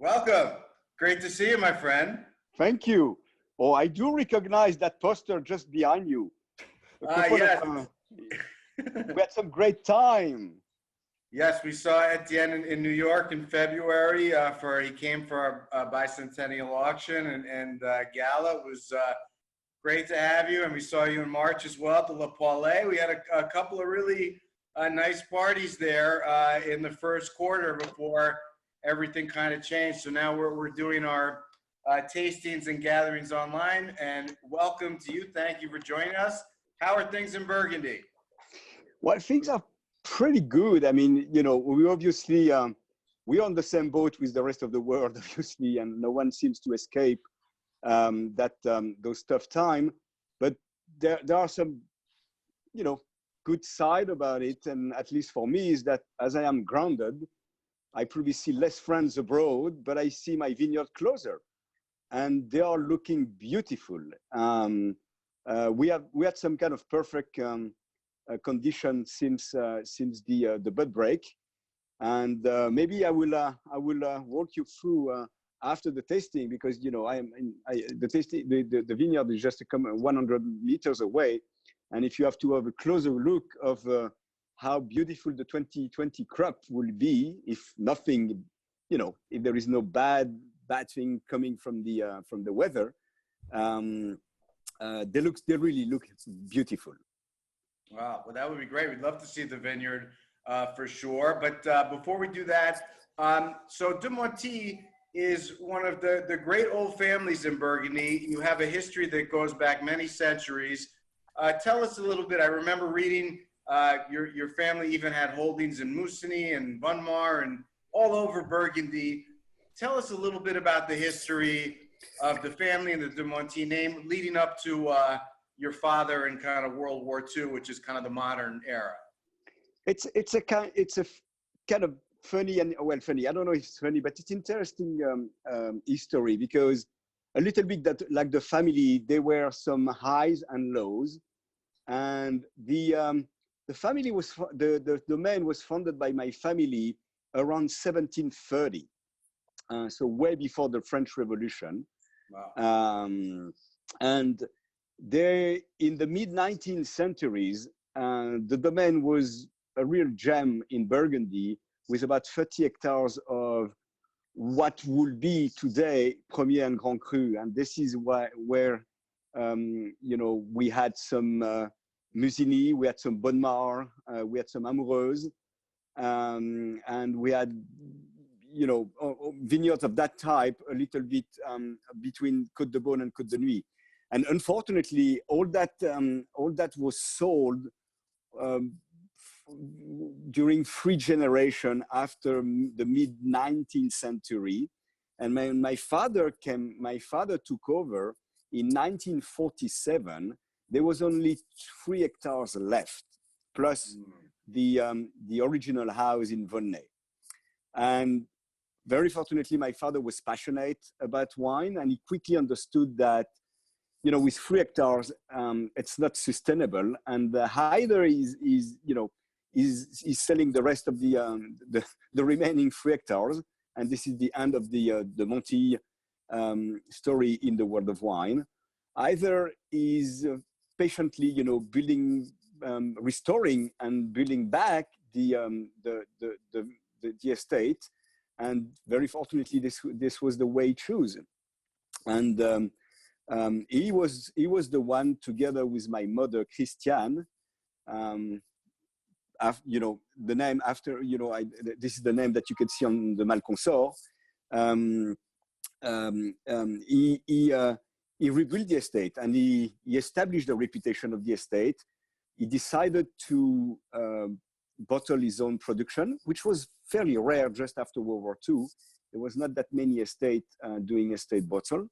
Welcome. Great to see you, my friend. Thank you. Oh, I do recognize that poster just behind you. Yes. We had some great time. Yes, we saw Etienne in New York in February. He came for our bicentennial auction and gala. It was great to have you, and we saw you in March as well at the La Palais. We had a couple of really nice parties there in the first quarter before everything kind of changed. So now we're doing our tastings and gatherings online. And welcome to you. Thank you for joining us. How are things in Burgundy? Well, things are pretty good. I mean, you know, we obviously we're on the same boat with the rest of the world, obviously, and no one seems to escape those tough times. But there are some, you know, good side about it, and at least for me, is that as I am grounded, I probably see less friends abroad, but I see my vineyard closer, and they are looking beautiful. We had some kind of perfect condition since the bud break, and maybe I will walk you through after the tasting, because you know the vineyard is just 100 meters away, and if you have to have a closer look of how beautiful the 2020 crop will be, if nothing, you know, if there is no bad thing coming from the weather, they really look beautiful. Wow, well, that would be great. We'd love to see the vineyard for sure. But before we do that, so De Montille is one of the great old families in Burgundy. You have a history that goes back many centuries. Tell us a little bit. I remember reading your family even had holdings in Musigny and Volnay and all over Burgundy. Tell us a little bit about the history of the family and the De Montille name leading up to your father in kind of World War II, which is kind of the modern era. It's a kind of funny, and well, funny. I don't know if it's funny, but it's interesting history, because a little bit that like the family, there were some highs and lows, and the family was the domain was founded by my family around 1730, so way before the French Revolution. Wow. And there, in the mid-19th centuries, the domain was a real gem in Burgundy, with about 30 hectares of what would be today Premier and Grand Cru. And this is where you know, we had some Musigny, we had some Bonne Noir, we had some Amoureuses, and we had, you know, vineyards of that type a little bit between Côte de Beaune and Côte de Nuits. And unfortunately, all that was sold during 3 generations after the mid-19th century. And my father took over in 1947. There was only 3 hectares left, plus the original house in Volnay. And very fortunately, my father was passionate about wine, and he quickly understood that, you know, with 3 hectares, it's not sustainable, and either is selling the rest of the remaining 3 hectares, and this is the end of the Montille story in the world of wine. Either is patiently, you know, building, restoring and building back the estate, and very fortunately, this was the way he chose. And he was the one, together with my mother Christiane. You know, the name after, you know, this is the name that you can see on the Malconsorts. He rebuilt the estate, and he established the reputation of the estate. He decided to bottle his own production, which was fairly rare just after World War II. There was not that many estates doing estate bottle.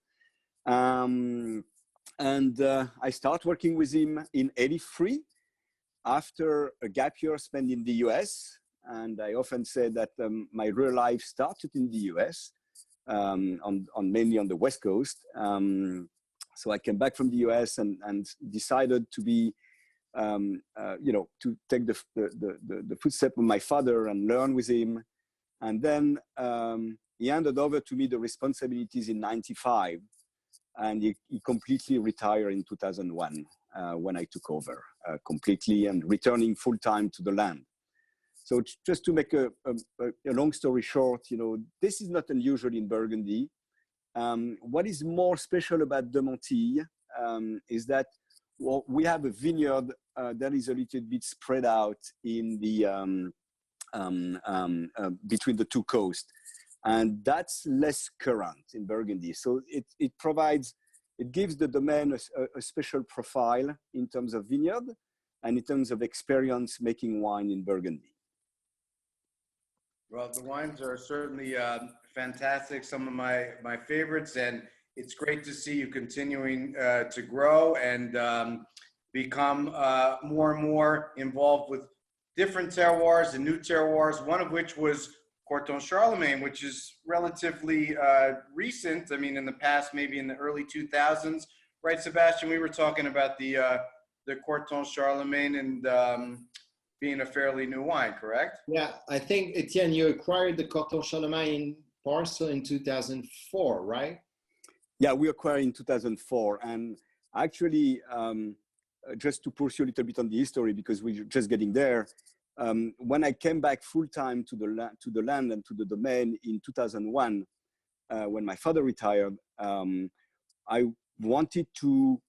And I started working with him in '83 after a gap year spent in the US. And I often say that my real life started in the US, mainly on the West Coast. So I came back from the US and decided to be, you know, to take the footstep of my father and learn with him. And then he handed over to me the responsibilities in 95, and he completely retired in 2001 when I took over completely and returning full time to the land. So just to make a long story short, you know, this is not unusual in Burgundy. What is more special about De Montille is that, well, we have a vineyard that is a little bit spread out in the between the two coasts, and that's less current in Burgundy. So it gives the domain a special profile in terms of vineyard and in terms of experience making wine in Burgundy. Well, the wines are certainly fantastic, some of my favorites, and it's great to see you continuing to grow and become more and more involved with different terroirs and new terroirs, one of which was Corton Charlemagne, which is relatively recent. I mean, in the past, maybe in the early 2000s, right, Sebastian? We were talking about the Corton Charlemagne and being a fairly new wine, correct? Yeah, I think, Etienne, you acquired the Corton Charlemagne parcel in 2004, right? Yeah, we acquired in 2004. And actually, just to pursue a little bit on the history, because we're just getting there, when I came back full-time to the land and to the domain in 2001, when my father retired, I wanted to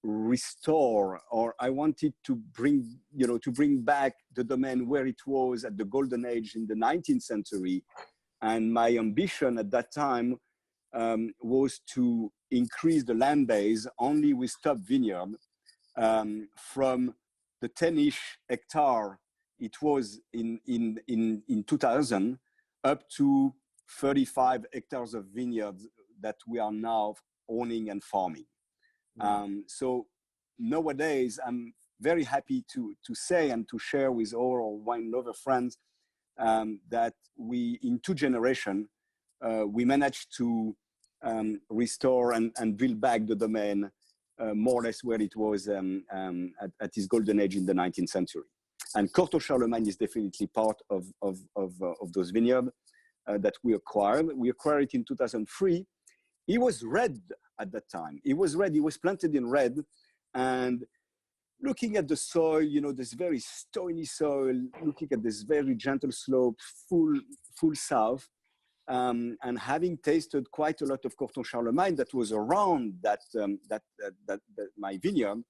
restore, or I wanted to bring back the domain where it was at the golden age in the 19th century. And my ambition at that time was to increase the land base only with top vineyard from the 10-ish hectare it was in 2000 up to 35 hectares of vineyards that we are now owning and farming. So nowadays, I'm very happy to say and to share with all our wine lover friends that we, in 2 generations, we managed to restore and build back the domain more or less where it was at its golden age in the 19th century. And Corton Charlemagne is definitely part of those vineyards that we acquired. We acquired it in 2003. It was red at that time. It was red. It was planted in red. And looking at the soil, you know, this very stony soil, looking at this very gentle slope, full south, and having tasted quite a lot of Corton Charlemagne that was around that my vineyard,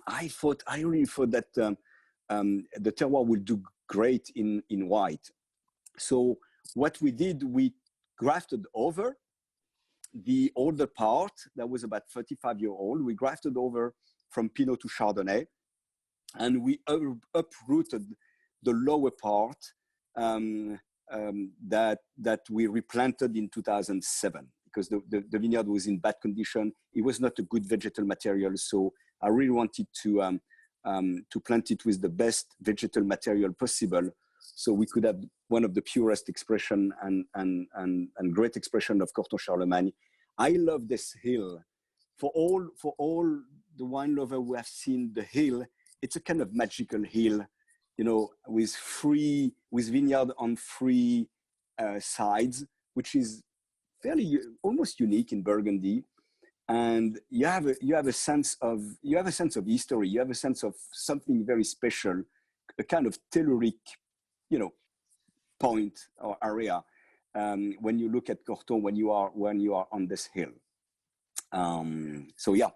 I really thought that the terroir would do great in white. So what we did, we grafted over the older part that was about 35-year-old. We grafted over from Pinot to Chardonnay, and we uprooted the lower part that we replanted in 2007 because the vineyard was in bad condition. It was not a good vegetal material, so I really wanted to plant it with the best vegetal material possible, so we could have one of the purest expression and great expression of Corton Charlemagne. I love this hill. For all the wine lover who have seen the hill, it's a kind of magical hill, you know, with vineyard on 3 sides, which is fairly almost unique in Burgundy. And you have a sense of history. You have a sense of something very special, a kind of telluric, you know, point or area when you look at Corton when you are on this hill. So yeah.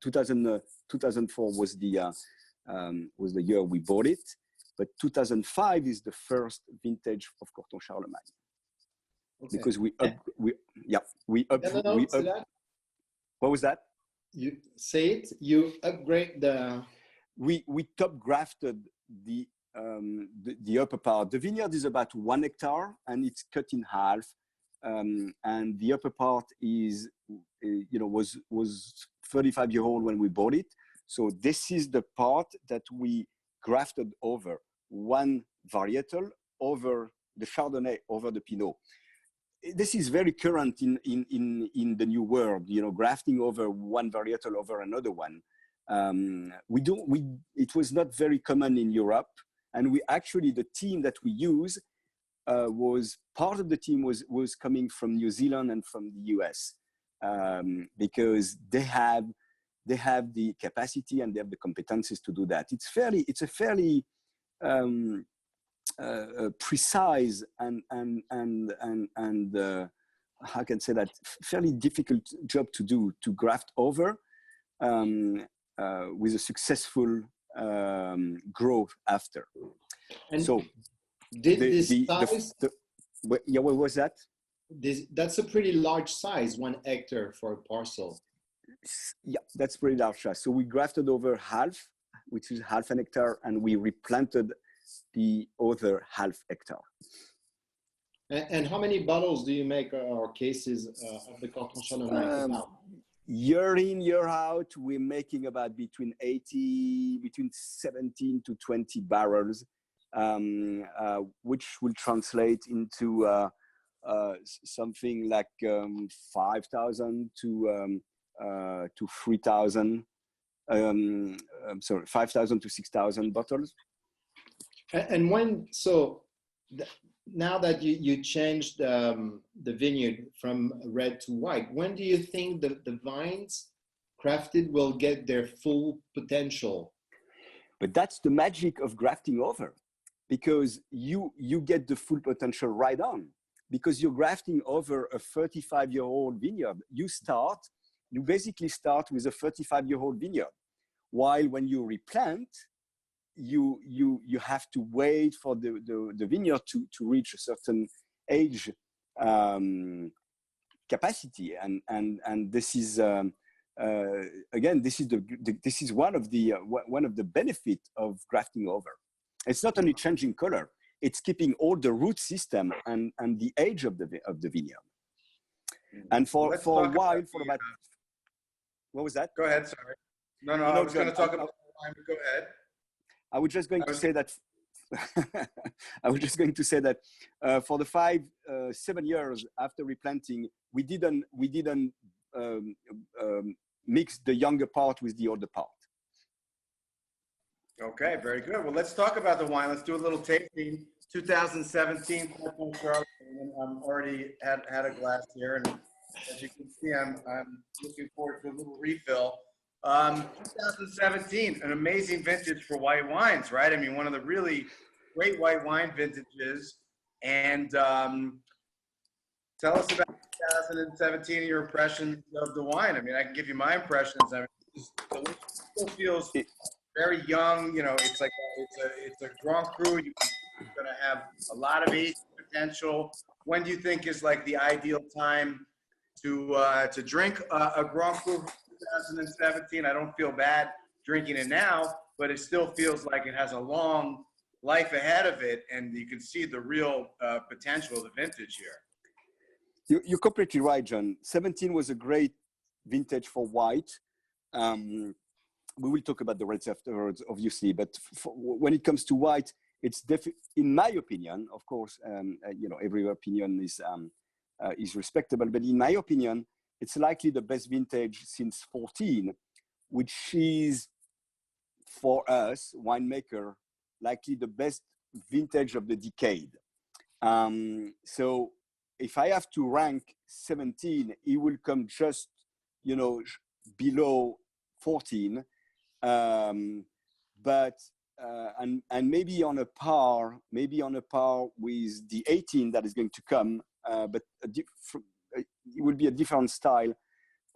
2004 was the year we bought it, but 2005 is the first vintage of Corton Charlemagne. Okay. Because we What was that? You say it. You upgrade the. We top grafted the upper part. The vineyard is about 1 hectare and it's cut in half, and the upper part is, you know, was 35-year-old when we bought it. So this is the part that we grafted over 1 varietal over the Chardonnay over the Pinot. This is very current in the new world, you know, grafting over 1 varietal over another one. It was not very common in Europe, and we actually, the team that we use was part of the team was coming from New Zealand and from the US, because they have the capacity and they have the competencies to do that. It's a fairly precise and how can I say that, fairly difficult job to do, to graft over with a successful growth after. And so did this size? Yeah, what was that? That's a pretty large size, 1 hectare for a parcel. Yeah, that's pretty large size. So we grafted over half, which is half an hectare, and we replanted the other half hectare. And how many bottles do you make, or cases of the Corton Chardonnay? Year in, year out, we're making about between 17 to 20 barrels, which will translate into something like 5,000 to 3,000. 5,000 to 6,000 bottles. And now that you changed the vineyard from red to white, when do you think the vines crafted will get their full potential? But that's the magic of grafting over, because you get the full potential right on, because you're grafting over a 35-year-old vineyard. You basically start with a 35-year-old vineyard, while when you replant, you have to wait for the vineyard to reach a certain age capacity, and this is again, this is one of the benefits of grafting over. It's not only changing color; it's keeping all the root system and the age of the vineyard. And for a while, for about, what was that? Go ahead. Sorry. No, I was going to talk about the wine, but go ahead. I was just going to say that. I was just going to say that for the 7 years after replanting, we didn't mix the younger part with the older part. Okay, very good. Well, let's talk about the wine. Let's do a little tasting. 2017. I'm already had a glass here, and as you can see, I'm looking forward to a little refill. 2017, an amazing vintage for white wines, right? I mean, one of the really great white wine vintages. And tell us about 2017 and your impressions of the wine. I mean, I can give you my impressions. I mean, it still feels very young. You know, it's like it's a Grand Cru. You're going to have a lot of age potential. When do you think is like the ideal time to drink a Grand Cru? 2017. I don't feel bad drinking it now, but it still feels like it has a long life ahead of it, and you can see the real potential of the vintage here. You're completely right, John. 17 was a great vintage for white. We will talk about the reds afterwards, obviously, but when it comes to white, it's in my opinion, of course, every opinion is respectable, but in my opinion, it's likely the best vintage since 14, which is, for us, winemaker, likely the best vintage of the decade. So if I have to rank 17, it will come just, below 14. But maybe on a par with the 18 that is going to come, but it will be a different style.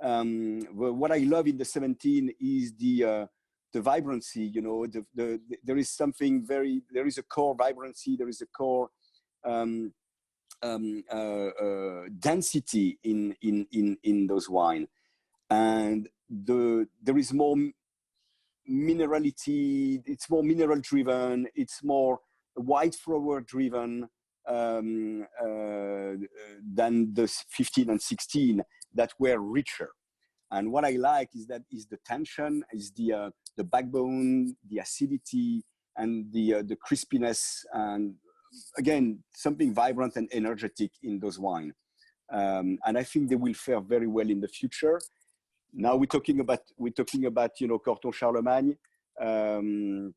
What I love in the 17 is the vibrancy. There is something there is a core vibrancy. There is a core density in those wine, and there is more minerality. It's more mineral driven. It's more white flower driven than the 15 and 16 that were richer. And what I like is the tension, is the backbone, the acidity, and the crispiness, and again, something vibrant and energetic in those wine. And I think they will fare very well in the future. Now we're talking about Corton Charlemagne, and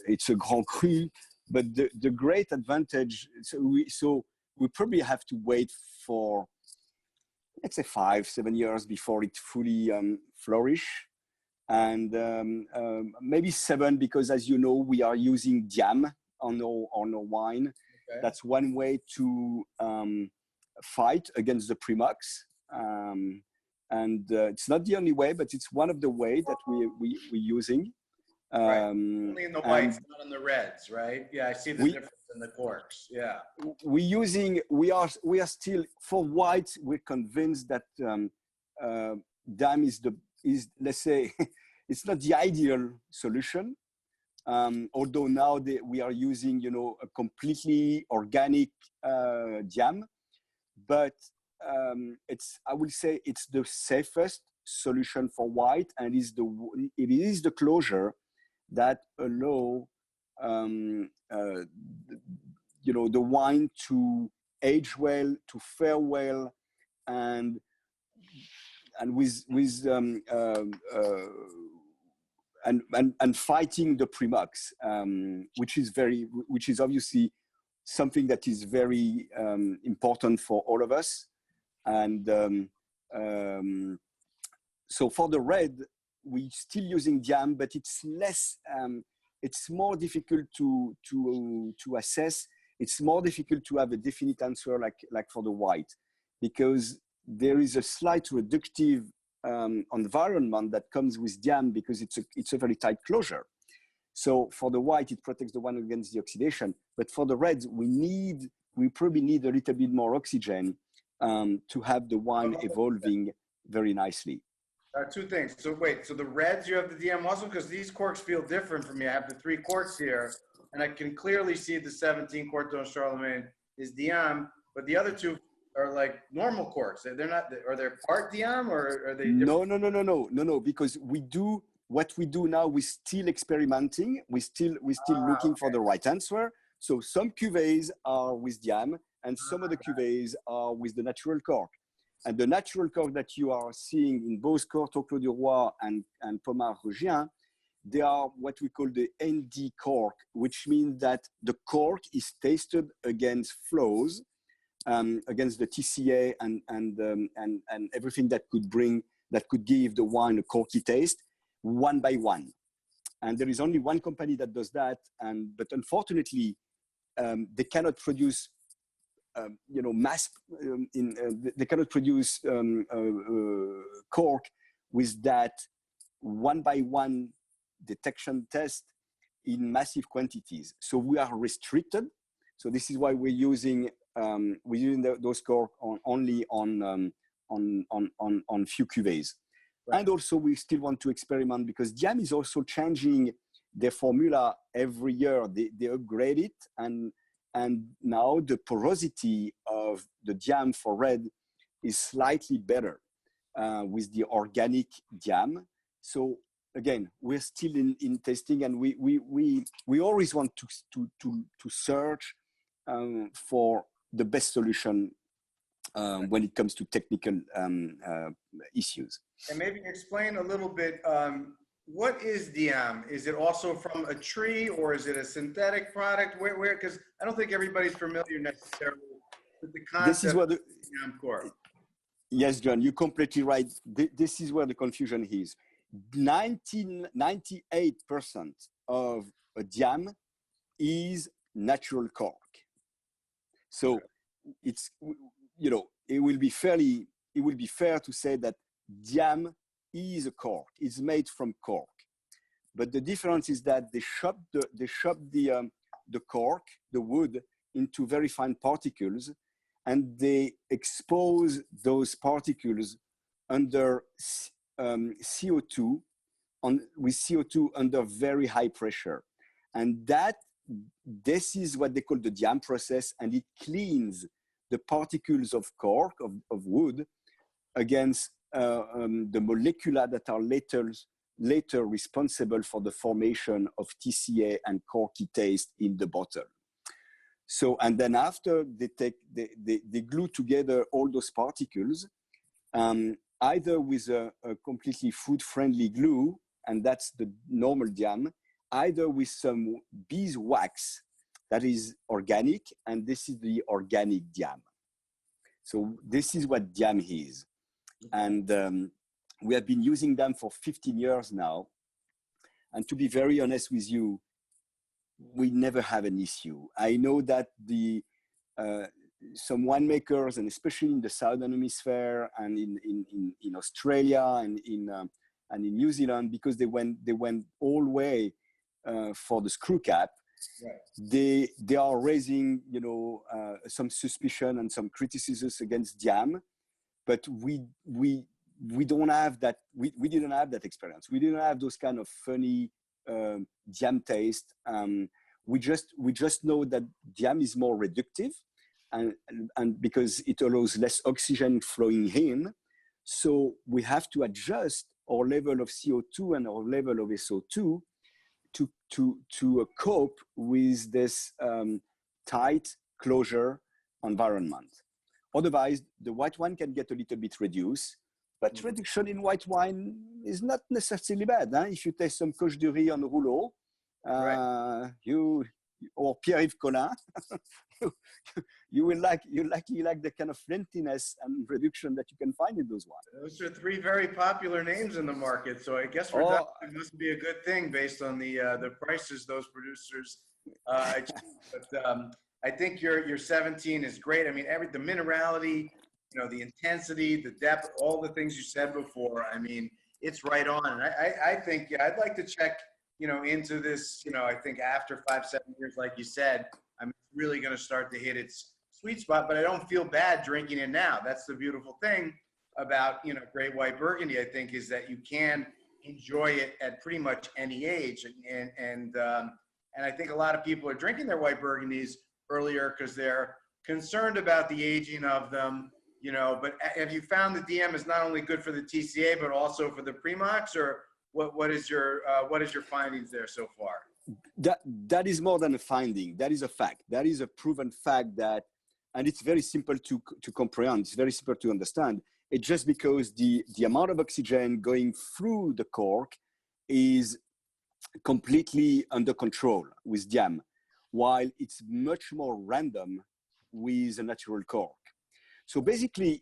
it's a Grand Cru, but the great advantage, so we probably have to wait for, let's say 5-7 years before it fully flourish. And maybe 7, because as you know, we are using diam on our wine. Okay. That's one way to fight against the premix. And it's not the only way, but it's one of the ways that we're using. Right. Only in the whites, not in the reds, right? Yeah, I see the difference in the corks. Yeah. We are still, for white, we're convinced that DAM is let's say, it's not the ideal solution. Although now we are using, you know, a completely organic DAM, but I would say it's the safest solution for white, and it is the closure that allow you know, the wine to age well, to fare well, and with and fighting the premix, which is obviously something that is very important for all of us. And so for the red, we're still using diam, but it's less. It's more difficult to assess. It's more difficult to have a definite answer like for the white, because there is a slight reductive environment that comes with diam, because it's a very tight closure. So for the white, it protects the wine against the oxidation. But for the reds, we probably need a little bit more oxygen to have the wine evolving very nicely. Two things. So wait, so the reds, you have the DM also, because these corks feel different for me. I have the 3 corks here, and I can clearly see the 17 Corton Charlemagne is DM, but the other 2 are like normal corks. They're not. Are they part DM, or are they different? No, because what we do now, we're still experimenting. We're still looking for the right answer. So some cuvées are with diam, and some of the cuvées are with the natural cork. And the natural cork that you are seeing in both Cortot Clos du Roi and Pommard Régien, they are what we call the ND cork, which means that the cork is tested against flows, against the TCA and everything that could give the wine a corky taste, one by one. And there is only one company that does that, but unfortunately, they cannot produce you know, they cannot produce cork with that one by one detection test in massive quantities. So we are restricted. So this is why we're using those cork only on few cuvées. Right. And also we still want to experiment, because diam is also changing their formula every year. They upgrade it, and now the porosity of the diam for red is slightly better with the organic diam. So again, we're still in testing, and we always want to search for the best solution when it comes to technical issues. And maybe explain a little bit, what is diam? Is it also from a tree, or is it a synthetic product? Where? Because I don't think everybody's familiar necessarily with the concept. This is where the diam cork. Yes, John, you're completely right. This is where the confusion is. 98% of a diam is natural cork. So it's, you know, it will be fair to say that diam is a cork. It's made from cork, but the difference is that they chop the cork, the wood, into very fine particles, and they expose those particles under CO2 with CO2 under very high pressure, and this is what they call the diam process, and it cleans the particles of cork of wood against the molecula that are later responsible for the formation of TCA and corky taste in the bottle. So, and then after they glue together all those particles, either with a completely food-friendly glue, and that's the normal diam, either with some beeswax that is organic, and this is the organic diam. So this is what diam is. And we have been using them for 15 years now. And to be very honest with you, we never have an issue. I know that some winemakers, and especially in the Southern Hemisphere and in Australia and in New Zealand, because they went all the way for the screw cap, right. They are raising, you know, some suspicion and some criticisms against diam, but we don't have that. We didn't have that experience. We didn't have those kind of funny diam taste. We just know that diam is more reductive, and because it allows less oxygen flowing in, so we have to adjust our level of CO2 and our level of SO2 to cope with this tight closure environment. Otherwise, the white wine can get a little bit reduced, but reduction in white wine is not necessarily bad. Huh? If you taste some coche de riz on rouleau, right. Or Pierre-Yves Collin, you likely like the kind of flintiness and reduction that you can find in those wines. Those are three very popular names in the market, so I guess reduction must be a good thing based on the prices those producers achieve. But I think your 17 is great. I mean, the minerality, you know, the intensity, the depth, all the things you said before. I mean, it's right on. And I think I'd like to check, you know, into this, you know, I think after 5-7 years, like you said, I'm really going to start to hit its sweet spot, but I don't feel bad drinking it now. That's the beautiful thing about, you know, great white Burgundy, I think, is that you can enjoy it at pretty much any age. And I think a lot of people are drinking their white Burgundies earlier because they're concerned about the aging of them, you know, but have you found the DM is not only good for the TCA, but also for the Primox, or what is your findings there so far? That is more than a finding. That is a fact. That is a proven fact that, and it's very simple to comprehend. It's very simple to understand. It's just because the amount of oxygen going through the cork is completely under control with diam, while it's much more random with a natural cork. So basically,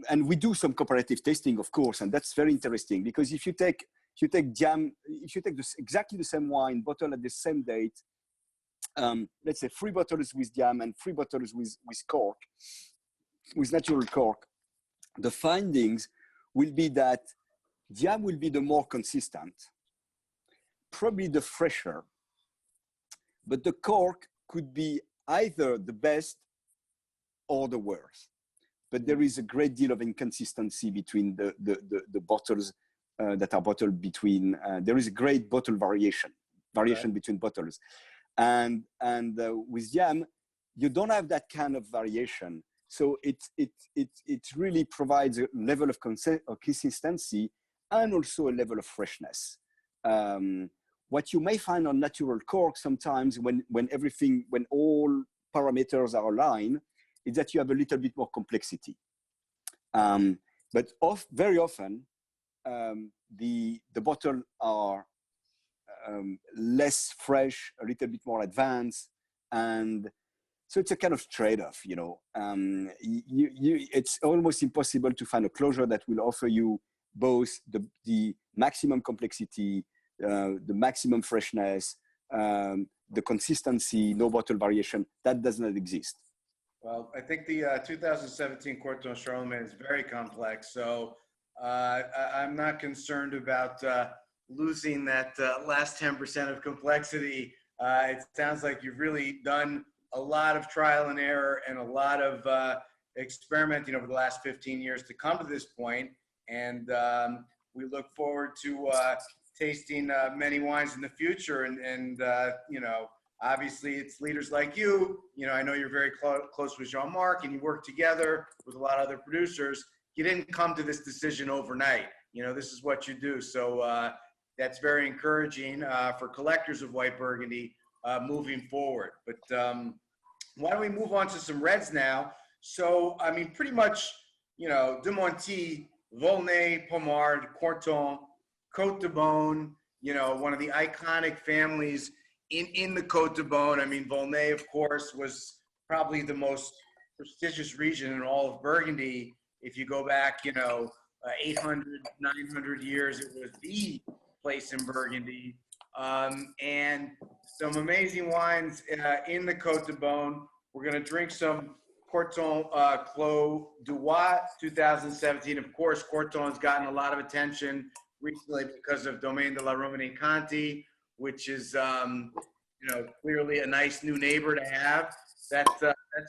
and we do some comparative testing, of course, and that's very interesting, because if you take diam, if you take exactly the same wine bottle at the same date, let's say 3 bottles with diam and 3 bottles with cork, with natural cork, the findings will be that diam will be the more consistent, probably the fresher, but the cork could be either the best or the worst. But there is a great deal of inconsistency between the bottles that are bottled between. There is a great bottle variation right. between bottles, and with diam, you don't have that kind of variation. So it really provides a level of consistency and also a level of freshness. What you may find on natural cork sometimes when all parameters are aligned, is that you have a little bit more complexity. But very often, the bottle are less fresh, a little bit more advanced, and so it's a kind of trade-off, you know. It's almost impossible to find a closure that will offer you both the maximum complexity, the maximum freshness, the consistency, no bottle variation. That does not exist. Well, I think the 2017 Corton Charlemagne is very complex, so I'm not concerned about losing that last 10% of complexity. It sounds like you've really done a lot of trial and error and a lot of experimenting over the last 15 years to come to this point, and we look forward to tasting many wines in the future, and you know, obviously, it's leaders like you. You know, I know you're very close with Jean-Marc, and you work together with a lot of other producers. You didn't come to this decision overnight. You know, this is what you do. So that's very encouraging for collectors of white Burgundy moving forward. But why don't we move on to some reds now? So, I mean, pretty much, you know, De Montille, Volnay, Pommard, Corton, Côte de Beaune, you know, one of the iconic families in the Côte de Beaune. I mean, Volnay, of course, was probably the most prestigious region in all of Burgundy. If you go back, you know, 800, 900 years, it was the place in Burgundy. And some amazing wines in the Côte de Beaune. We're going to drink some Corton Clos du Roi 2017. Of course, Corton's gotten a lot of attention recently because of Domaine de Montille Conti, which is, you know, clearly a nice new neighbor to have. That's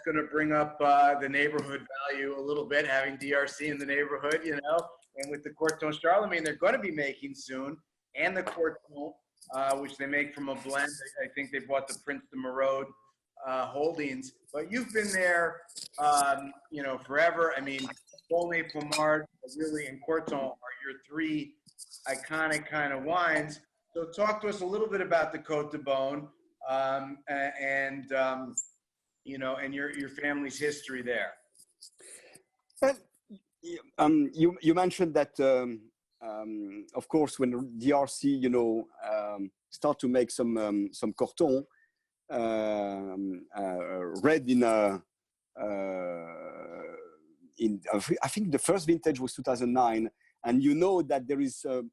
going to bring up the neighborhood value a little bit, having DRC in the neighborhood, you know. And with the Corton Charlemagne, they're going to be making soon, and the Corton, which they make from a blend. I think they bought the Prince de Merode holdings. But you've been there, you know, forever. I mean, Volnay, Pommard, really, and Corton are your three iconic kind of wines. So talk to us a little bit about the Côte de Beaune, and you know, and your family's history there. Well, you mentioned that, of course, when DRC, you know, start to make some Corton, red I think the first vintage was 2009, and you know that there is a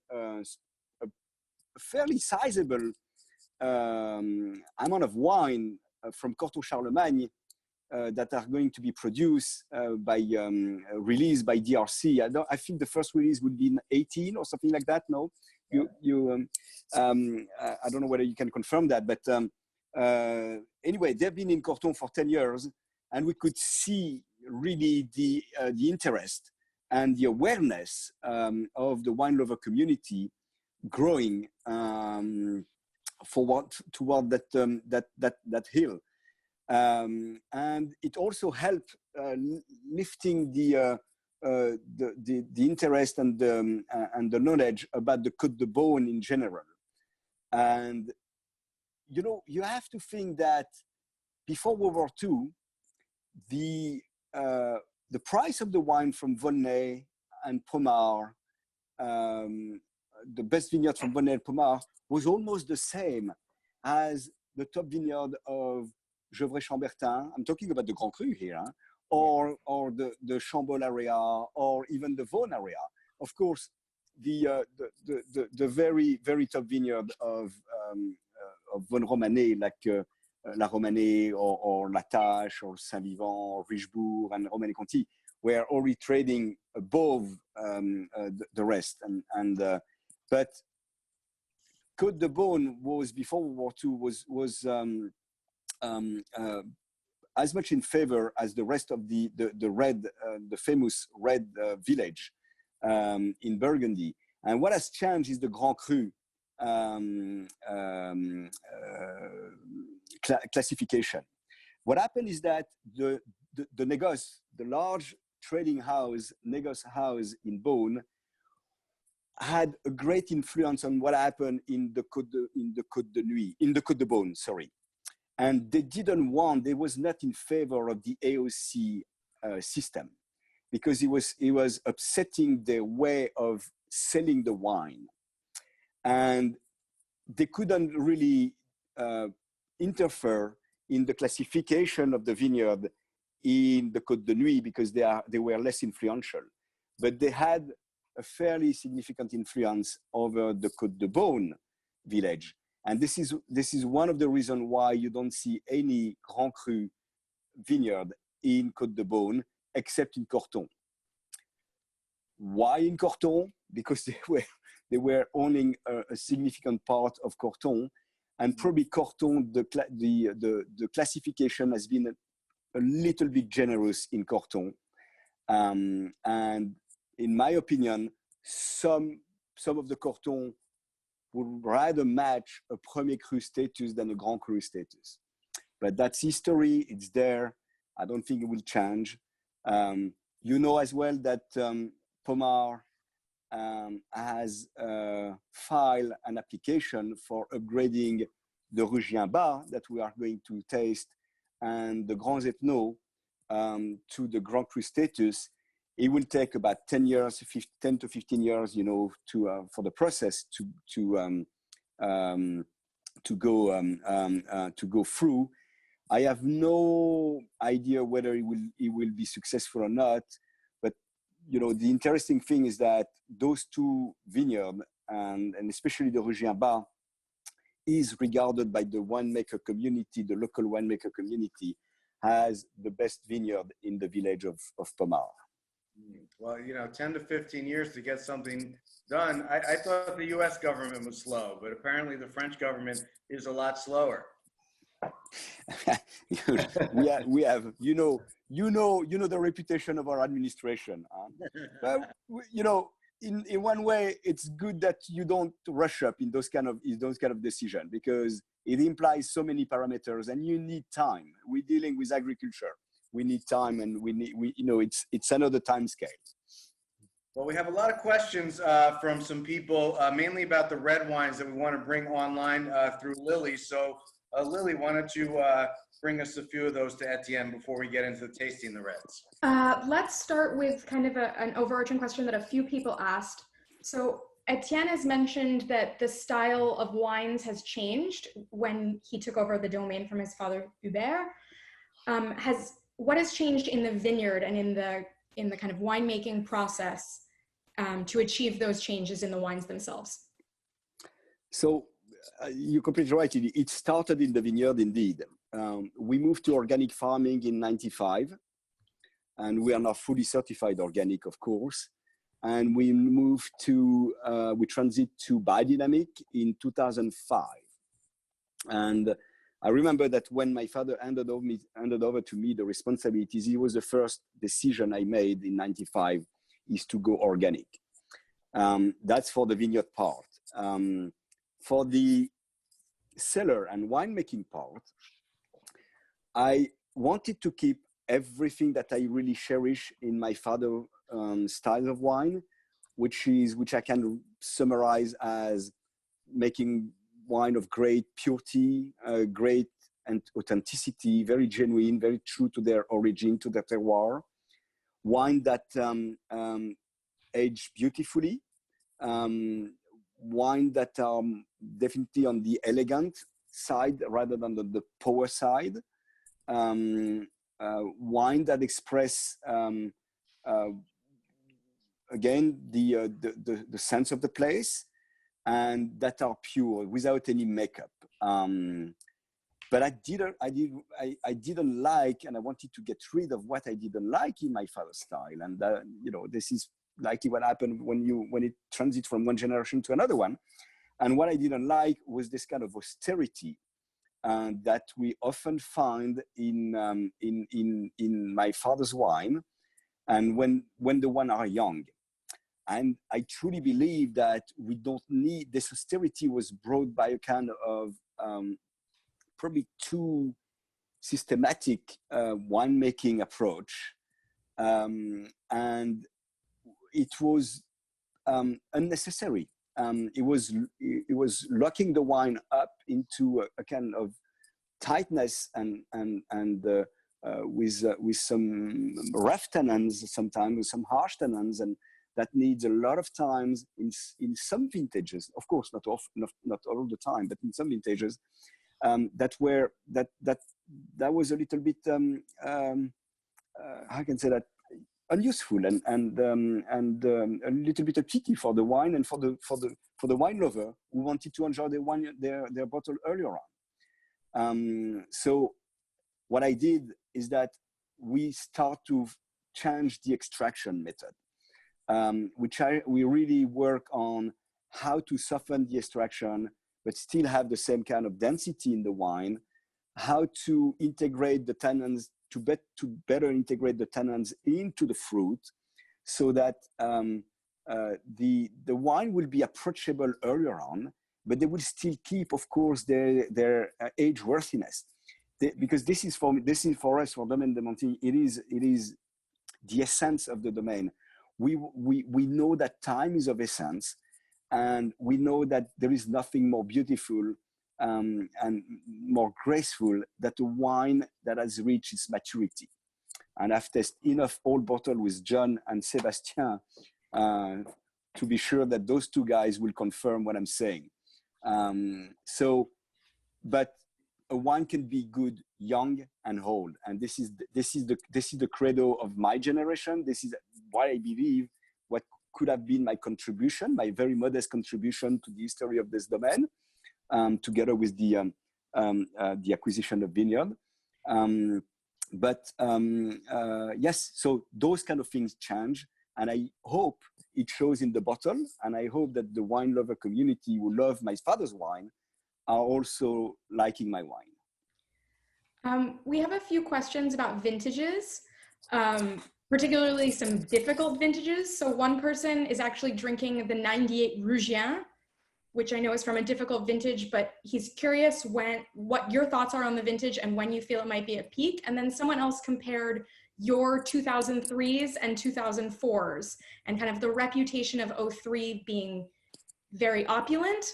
fairly sizable amount of wine from Corton Charlemagne that are going to be produced released by DRC. I think the first release would be in 18 or something like that. No, I don't know whether you can confirm that, but anyway, they've been in Corton for 10 years, and we could see really the interest and the awareness of the wine lover community growing toward that hill. And it also helped lifting the interest and the knowledge about the Côte de Beaune in general. And you know, you have to think that before World War II, the price of the wine from Volnay and Pommard, the best vineyard from Volnay and Pommard, was almost the same as the top vineyard of Gevrey-Chambertin. I'm talking about the Grand Cru here, huh? or the Chambol area, or even the Vosne area. Of course, the very, very top vineyard of Vosne Romanée, like La Romanée or La Tâche or Saint-Vivant or Richebourg and Romanée-Conti, were already trading above the rest. But Côte de Beaune was, before World War II, was as much in favor as the rest of the famous red village in Burgundy. And what has changed is the Grand Cru classification. What happened is that the Négoce, the large trading house, Négoce house in Beaune, had a great influence on what happened in the Côte de Beaune, sorry. And they was not in favor of the AOC system, because it was upsetting their way of selling the wine. And they couldn't really interfere in the classification of the vineyard in the Côte de Nuits, because they were less influential. But they had a fairly significant influence over the Côte de Beaune village. And this is one of the reasons why you don't see any Grand Cru vineyard in Côte de Beaune, except in Corton. Why in Corton? Because they were owning a significant part of Corton, and probably Corton, the classification has been a little bit generous in Corton. And in my opinion, some of the Corton would rather match a Premier Cru status than a Grand Cru status. But that's history, it's there. I don't think it will change. You know as well that Pommard has filed an application for upgrading the Rugien Bas that we are going to taste, and the Grands Epnots to the Grand Cru status. It will take about 10 to 15 years, you know, for the process to to go through. I have no idea whether it will be successful or not. But the interesting thing is that those two vineyards, and especially the Ruggier-Bas, is regarded by the winemaker community, the local winemaker community, as the best vineyard in the village of Pommard. Well, 10 to 15 years to get something done. I thought the U.S. government was slow, but apparently the French government is a lot slower. we have the reputation of our administration. But in one way, it's good that you don't rush up in those kind of decision, because it implies so many parameters and you need time. We're dealing with agriculture. We need time, and it's another time scale. Well, we have a lot of questions from some people, mainly about the red wines that we want to bring online through Lily. So, Lily, why don't you bring us a few of those to Etienne before we get into tasting the reds? Let's start with kind of an overarching question that a few people asked. So, Etienne has mentioned that the style of wines has changed when he took over the domain from his father, Hubert. What has changed in the vineyard and in the kind of winemaking process to achieve those changes in the wines themselves? So you're completely right. It started in the vineyard indeed. We moved to organic farming in '95, and we are now fully certified organic, of course. And we transit to biodynamic in 2005. And I remember that when my father handed over to me the responsibilities, it was the first decision I made in '95, is to go organic. That's for the vineyard part. For the cellar and winemaking part, I wanted to keep everything that I really cherish in my father's style of wine, which I can summarize as making wine of great purity, great and authenticity, very genuine, very true to their origin, to their terroir. Wine that age beautifully. Wine that are definitely on the elegant side rather than the power side. Wine that express again the sense of the place, and that are pure without any makeup. But I didn't like, and I wanted to get rid of what I didn't like in my father's style. And this is likely what happened when it transits from one generation to another one. And what I didn't like was this kind of austerity that we often find in my father's wine, and when the wine are young. And I truly believe that we don't need this austerity was brought by a kind of probably too systematic winemaking approach, and it was unnecessary. It was locking the wine up into a kind of tightness and with some rough tannins, sometimes with some harsh tannins, and that needs a lot of times in some vintages. Of course, not all the time, but in some vintages, that was a little bit how can I say that, unuseful and a little bit of pity for the wine and for the wine lover who wanted to enjoy their bottle earlier on. So what I did is that we start to change the extraction method, we really work on how to soften the extraction but still have the same kind of density in the wine, how to integrate the tannins, to better integrate the tannins into the fruit, so that the wine will be approachable earlier on, but they will still keep, of course, their age worthiness. Because this is for us, for Domaine de Montille, it is the essence of the domain. We know that time is of essence, and we know that there is nothing more beautiful and more graceful than a wine that has reached its maturity. And I've tasted enough old bottle with John and Sébastien to be sure that those two guys will confirm what I'm saying. But a wine can be good young and old, and this is the credo of my generation. This is what I believe what could have been my contribution, my very modest contribution to the history of this domain, together with the acquisition of Vineyard. Yes, so those kind of things change, and I hope it shows in the bottle, and I hope that the wine lover community who love my father's wine are also liking my wine. We have a few questions about vintages, particularly some difficult vintages. So one person is actually drinking the 98 Rougien, which I know is from a difficult vintage, but he's curious what your thoughts are on the vintage and when you feel it might be at peak. And then someone else compared your 2003s and 2004s and kind of the reputation of 03 being very opulent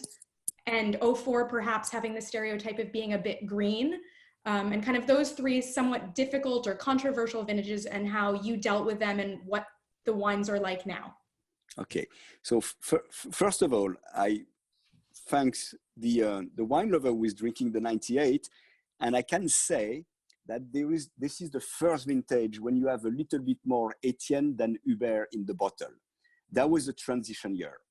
and 04 perhaps having the stereotype of being a bit green, and kind of those three somewhat difficult or controversial vintages and how you dealt with them and what the wines are like now. Okay, so first of all, I thanks the wine lover who is drinking the 98, and I can say that this is the first vintage when you have a little bit more Etienne than Hubert in the bottle. That was a transition year.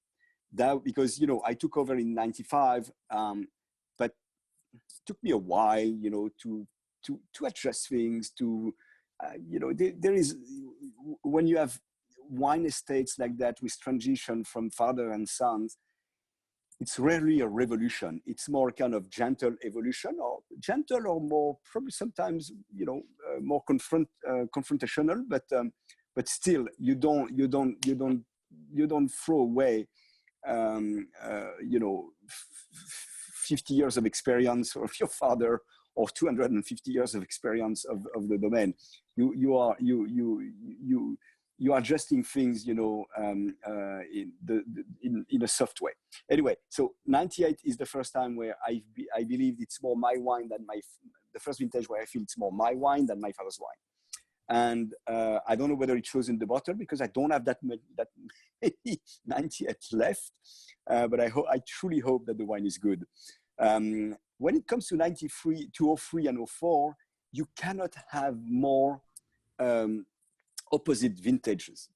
That because I took over in 95, but it took me a while, to adjust things. There is when you have wine estates like that with transition from father and sons, it's rarely a revolution. It's more kind of gentle evolution, or gentle, or more probably sometimes more confrontational. But still, you don't throw away 50 years of experience of your father, or 250 years of experience of the domain. You are adjusting things, in a soft way. Anyway, so 98 is the first time where I believe it's more my wine than the first vintage where I feel it's more my wine than my father's wine. And I don't know whether it shows in the bottle because I don't have that many 98 left. But I truly hope that the wine is good. When it comes to 93, 203 and 04, you cannot have more opposite vintages.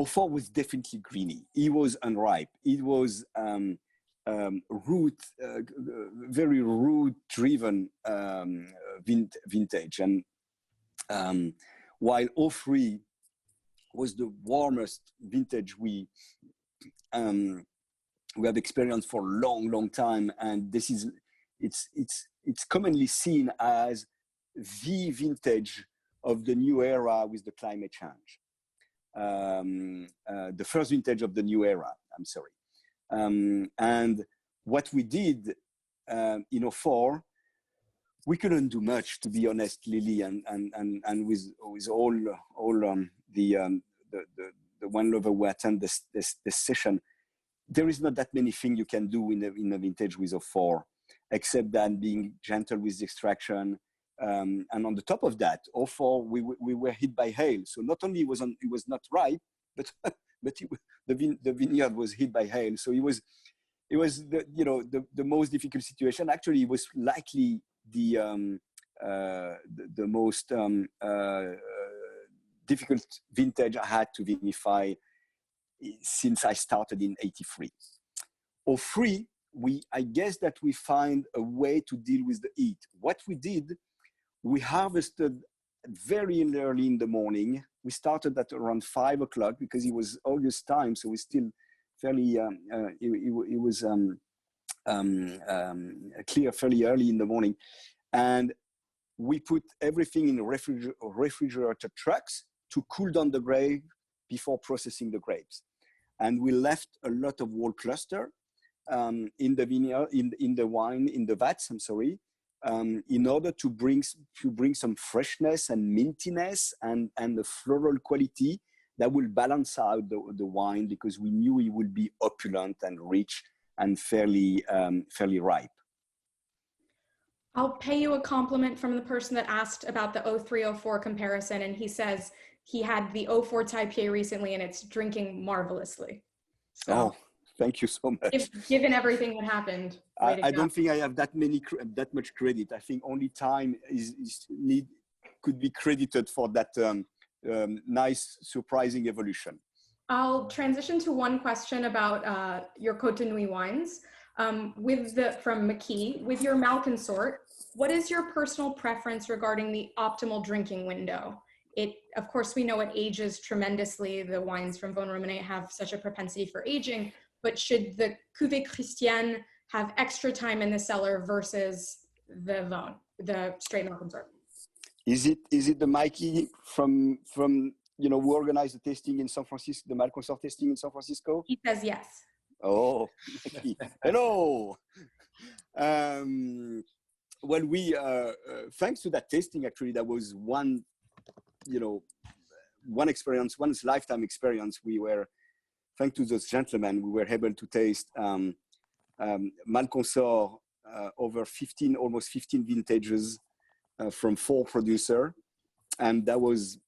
04 was definitely greeny. It was unripe. It was very root-driven vintage. And while 03 was the warmest vintage we have experienced for a long time, and it's commonly seen as the vintage of the new era with the climate change. The first vintage of the new era, I'm sorry. And what we did in 04, we couldn't do much, to be honest, Lily, and with all the wine lover who attend this session, there is not that many things you can do in a vintage with 04, except that being gentle with the extraction. And on the top of that, 04, we were hit by hail. So not only it was not ripe, but the vineyard was hit by hail. So it was the most difficult situation. Actually, it was likely the most difficult vintage I had to vinify since I started in 83. 03, I guess that we find a way to deal with the heat. What we did, we harvested very early in the morning. We started at around 5 o'clock because it was August time, so we still fairly, it was clear fairly early in the morning. And we put everything in refrigerator trucks to cool down the grape before processing the grapes. And we left a lot of whole cluster in the vineyard, in the wine, in the vats, I'm sorry, in order to bring some freshness and mintiness and the floral quality that will balance out the wine, because we knew it would be opulent and rich and fairly ripe. I'll pay you a compliment from the person that asked about the 03-04 comparison, and he says he had the 04 Taipei recently and it's drinking marvelously. So. Oh, Thank you so much. Given everything that happened. I don't think I have that much credit. I think only time could be credited for that nice, surprising evolution. I'll transition to one question about your Côte de Nuits wines. From McKee, with your Malconsort, what is your personal preference regarding the optimal drinking window? Of course, we know it ages tremendously. The wines from Vosne Romanée have such a propensity for aging, but should the Cuvée Christiane have extra time in the cellar versus the Vosne, the straight Malconsort? Is it the Mikey from who organized the tasting in San Francisco, the Malconsort tasting in San Francisco? He says yes. Oh, hello. Well, we thanks to that tasting, actually, that was one experience, one's lifetime experience. We were, thanks to those gentlemen, we were able to taste Malconsort over almost 15 vintages from 4 producers, and that was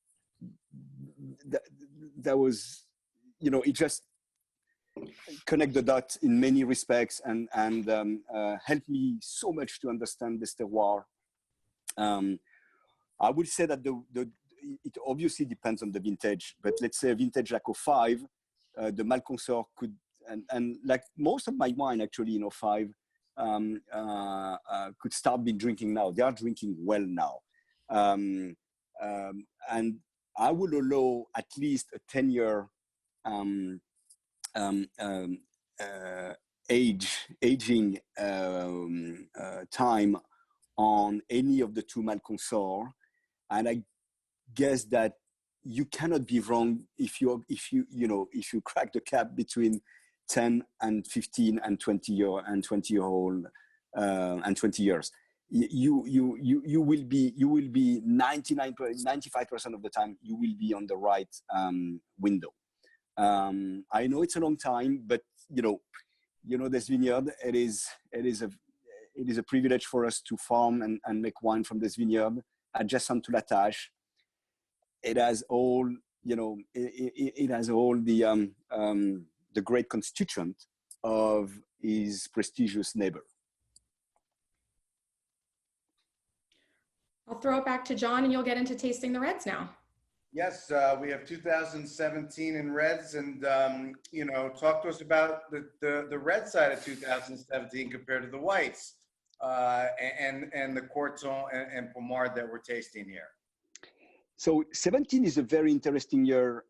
it just connect the dots in many respects and helped me so much to understand this terroir. I would say that it obviously depends on the vintage, but let's say a vintage like 05, the Malconsort could, and like most of my wine actually in 05 could start being drinking now. They are drinking well now. And I would allow at least a 10-year aging time on any of the 2 Malconsorts, and I guess that you cannot be wrong if you crack the cap between 10 and 15 and 20 year and 20 years. You will be 95% of the time you will be on the right window. I know it's a long time, but this vineyard, it is a privilege for us to farm and make wine from this vineyard adjacent to La Tâche. It has all it has all the great constituent of his prestigious neighbor. I'll throw it back to John and you'll get into tasting the reds now. Yes, we have 2017 in reds, and talk to us about the red side of 2017 compared to the whites and the Courton and Pommard that we're tasting here. So 17 is a very interesting year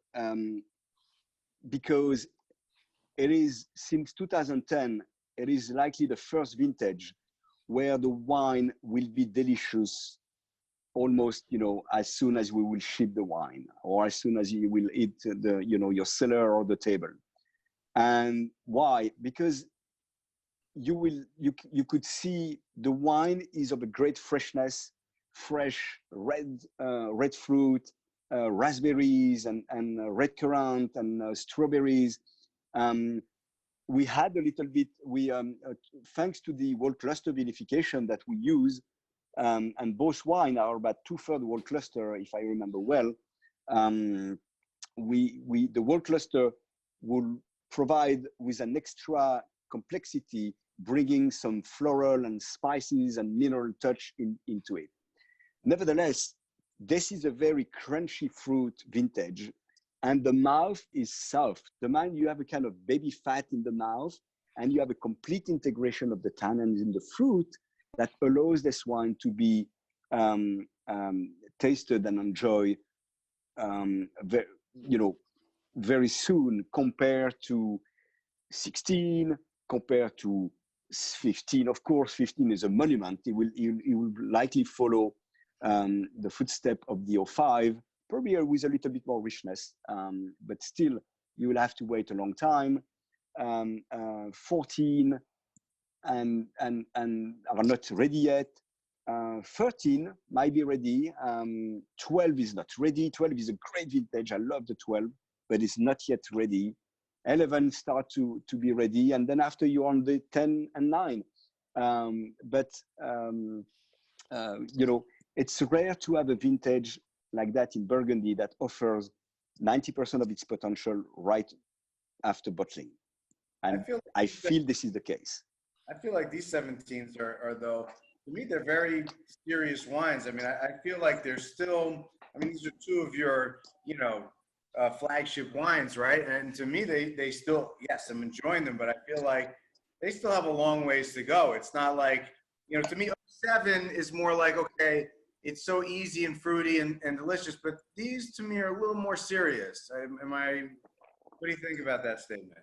because it is, since 2010, it is likely the first vintage where the wine will be delicious almost, as soon as we will ship the wine, or as soon as you will eat your cellar or the table. And why? Because you could see the wine is of a great freshness, fresh red fruit, raspberries and red currant and strawberries. We had a little bit, thanks to the whole cluster vinification that we use, and both wine are about 2/3 whole cluster, if I remember well. The whole cluster will provide with an extra complexity, bringing some floral and spices and mineral touch into it. Nevertheless, this is a very crunchy fruit vintage, and the mouth is soft. You have a kind of baby fat in the mouth, and you have a complete integration of the tannins in the fruit that allows this wine to be tasted and enjoyed very soon, compared to 16, compared to 15. Of course, 15 is a monument. It will likely follow the footstep of the 05, probably with a little bit more richness, but still you will have to wait a long time. 14 and are not ready yet. 13 might be ready. 12 is not ready. 12 is a great vintage. I love the 12, but it's not yet ready. 11 start to be ready, and then after you're on the 10 and 9. It's rare to have a vintage like that in Burgundy that offers 90% of its potential right after bottling. And I feel this is the case. I feel like these 17s are though, to me, they're very serious wines. I mean, I feel like they're still, I mean, these are two of your, you know, flagship wines, right? And to me, they still, yes, I'm enjoying them, but I feel like they still have a long ways to go. It's not like, you know, to me, 07 is more like, okay, it's so easy and fruity and delicious, but these to me are a little more serious. What do you think about that statement?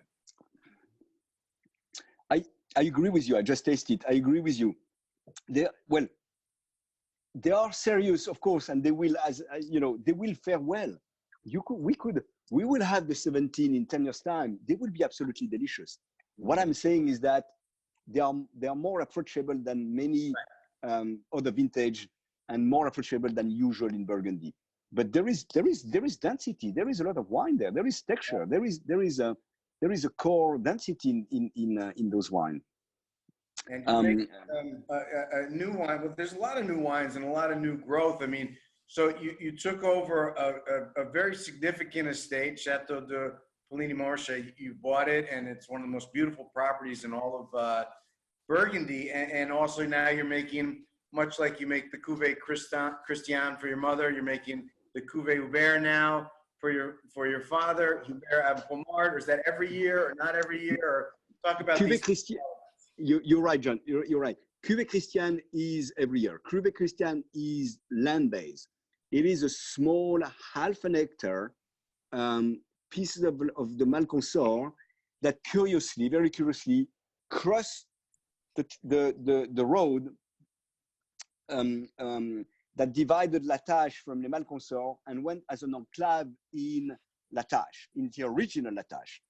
I agree with you. I just tasted. I agree with you. They are serious, of course, and they will, as you know, they will fare well. We will have the 17 in 10 years' time. They will be absolutely delicious. What I'm saying is that they are more approachable than many other vintage, and more approachable than usual in Burgundy. But there is density. There is a lot of wine there. There is texture. There is a core density in those wines. And you make a new wine. Well, there's a lot of new wines and a lot of new growth. I mean, so you took over a very significant estate, Chateau de Montille. You bought it, and it's one of the most beautiful properties in all of Burgundy. And also now you're making, much like you make the Cuvée Christiane for your mother, you're making the Cuvée Hubert now for your father, Hubert and Pomard. Or is that every year or not every year? Or talk about Cuvée these. Christiane. You're right, John. You're right. Cuvée Christiane is every year. Cuvée Christiane is land-based. It is a small, half an hectare pieces of the Malconsorts that very curiously, cross the road that divided La Tâche from Les Malconsorts and went as an enclave in La Tâche, in the original La Tâche.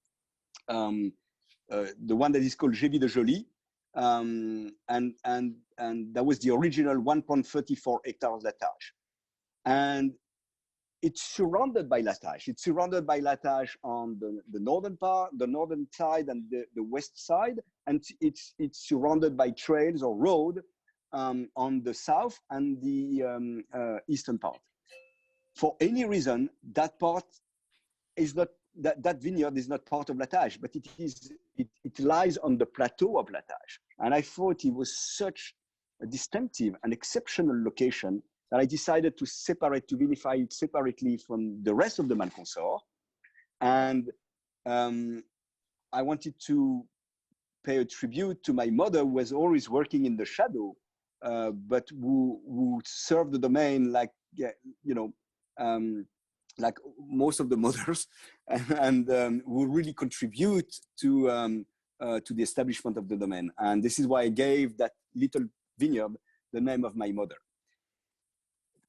The one that is called Gévy de Joly. And that was the original 1.34 hectares La Tâche. And it's surrounded by La Tâche. It's surrounded by La Tâche on the northern part, the northern side and the west side. And it's surrounded by trails or road on the south and the eastern part. For any reason, that part is not, that vineyard is not part of La Tâche, but it lies on the plateau of La Tâche. And I thought it was such a distinctive and exceptional location that I decided to vinify it separately from the rest of the Malconsorts. And I wanted to pay a tribute to my mother, who was always working in the shadow, but who served the domain like, you know, like most of the mothers, and who really contribute to the establishment of the domain. And this is why I gave that little vineyard the name of my mother.